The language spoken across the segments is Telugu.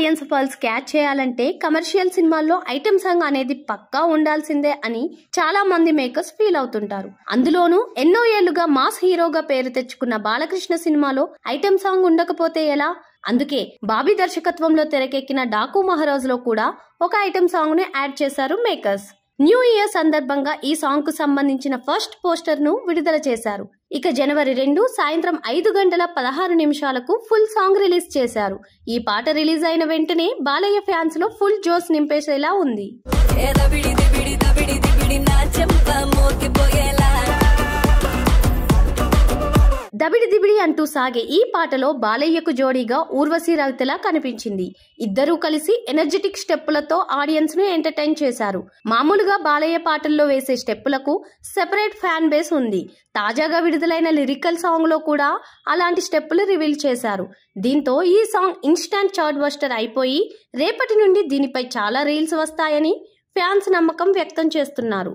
ఆడియన్స్ పల్స్ క్యాచ్ చేయాలంటే కమర్షియల్ సినిమాల్లో ఐటెం సాంగ్ అనేది పక్కా ఉండాల్సిందే అని చాలా మంది మేకర్స్ ఫీల్ అవుతుంటారు. అందులోనూ ఎన్నో ఏళ్లుగా మాస్ హీరోగా పేరు తెచ్చుకున్న బాలకృష్ణ సినిమాలో ఐటెం సాంగ్ ఉండకపోతే ఎలా? అందుకే బాబీ దర్శకత్వంలో తెరకెక్కిన డాకు మహారాజ్ లో కూడా ఒక ఐటెం సాంగ్ ను యాడ్ చేశారు మేకర్స్. న్యూ ఇయర్ సందర్భంగా ఈ సాంగ్ కు సంబంధించిన ఫస్ట్ పోస్టర్ ను విడుదల చేశారు. ఇక జనవరి 2 సాయంత్రం 5:16 ఫుల్ సాంగ్ రిలీజ్ చేశారు. ఈ పాట రిలీజ్ అయిన వెంటనే బాలయ్య ఫ్యాన్స్ లో ఫుల్ జోష్ నింపేసేలా ఉంది. దబిడి దిబిడి అంటూ సాగే ఈ పాటలో బాలయ్యకు జోడీగా ఊర్వశి రవితెల కనిపించింది. ఇద్దరూ కలిసి ఎనర్జెటిక్ స్టెప్పులతో ఆడియన్స్ ను ఎంటర్టైన్ చేశారు. మామూలుగా బాలయ్య పాటల్లో వేసే స్టెప్పులకు సెపరేట్ ఫ్యాన్ బేస్ ఉంది. తాజాగా విడుదలైన లిరికల్ సాంగ్ లో కూడా అలాంటి స్టెప్పులు రివీల్ చేశారు. దీంతో ఈ సాంగ్ ఇన్స్టాంట్ చార్ట్ బస్టర్ అయిపోయి రేపటి నుండి దీనిపై చాలా రీల్స్ వస్తాయని ఫ్యాన్స్ నమ్మకం వ్యక్తం చేస్తున్నారు.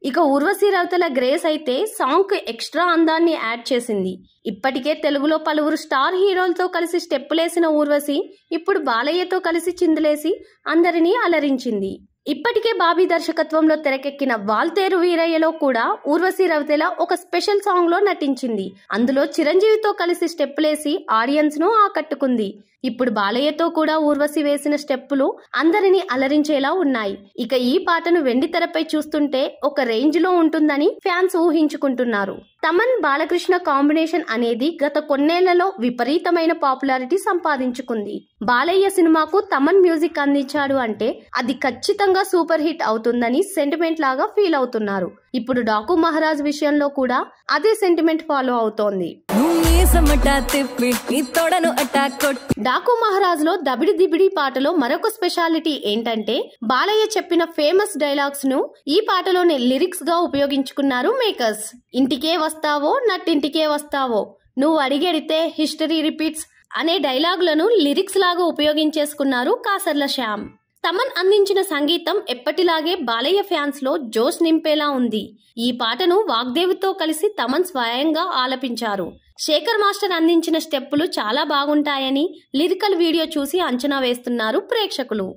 ఇక ఊర్వశి రవితెల గ్రేస్ అయితే సాంగ్ కు ఎక్స్ట్రా అందాన్ని యాడ్ చేసింది. ఇప్పటికే తెలుగులో పలువురు స్టార్ హీరోలతో కలిసి స్టెప్పులేసిన ఊర్వశి ఇప్పుడు బాలయ్యతో కలిసి చిందులేసి అందరినీ అలరించింది. ఇప్పటికే బాబీ దర్శకత్వంలో తెరకెక్కిన వాల్తేరు వీరయ్యలో కూడా ఊర్వశి రవితెల ఒక స్పెషల్ సాంగ్ లో నటించింది. అందులో చిరంజీవితో కలిసి స్టెప్పులేసి ఆడియన్స్ ను ఆకట్టుకుంది. ఇప్పుడు బాలయ్యతో కూడా ఊర్వశి వేసిన స్టెప్పులు అందరినీ అలరించేలా ఉన్నాయి. ఇక ఈ పాటను వెండితెరపై చూస్తుంటే ఒక రేంజ్ లో ఉంటుందని ఫ్యాన్స్ ఊహించుకుంటున్నారు. తమన్ బాలకృష్ణ కాంబినేషన్ అనేది గత కొన్నేళ్లలో విపరీతమైన పాపులారిటీ సంపాదించుకుంది. బాలయ్య సినిమాకు తమన్ మ్యూజిక్ అందించాడు అంటే అది ఖచ్చితంగా సూపర్ హిట్ అవుతుందని సెంటిమెంట్ లాగా ఫీల్ అవుతున్నారు. ఇప్పుడు డాకు మహారాజ్ విషయంలో కూడా అదే సెంటిమెంట్ ఫాలో అవుతోంది. డాకు మహారాజ్ లో దబిడి దిబిడి పాటలో మరొక స్పెషాలిటీ ఏంటంటే బాలయ్య చెప్పిన ఫేమస్ డైలాగ్స్ ను ఈ పాటలోనే లిరిక్స్ గా ఉపయోగించుకున్నారు మేకర్స్. ఇంటికే వస్తావో నట్టింటికే వస్తావో, నువ్వు అడిగెడితే హిస్టరీ రిపీట్స్ అనే డైలాగులను లిరిక్స్ లాగా ఉపయోగించేసుకున్నారు కాసర్ల శ్యామ్. తమన్ అందించిన సంగీతం ఎప్పటిలాగే బాలయ్య ఫ్యాన్స్ లో జోష్ నింపేలా ఉంది. ఈ పాటను వాగ్దేవితో కలిసి తమన్ స్వయంగా ఆలపించారు. శేఖర్ మాస్టర్ అందించిన స్టెప్పులు చాలా బాగుంటాయని లిరికల్ వీడియో చూసి అంచనా వేస్తున్నారు ప్రేక్షకులు.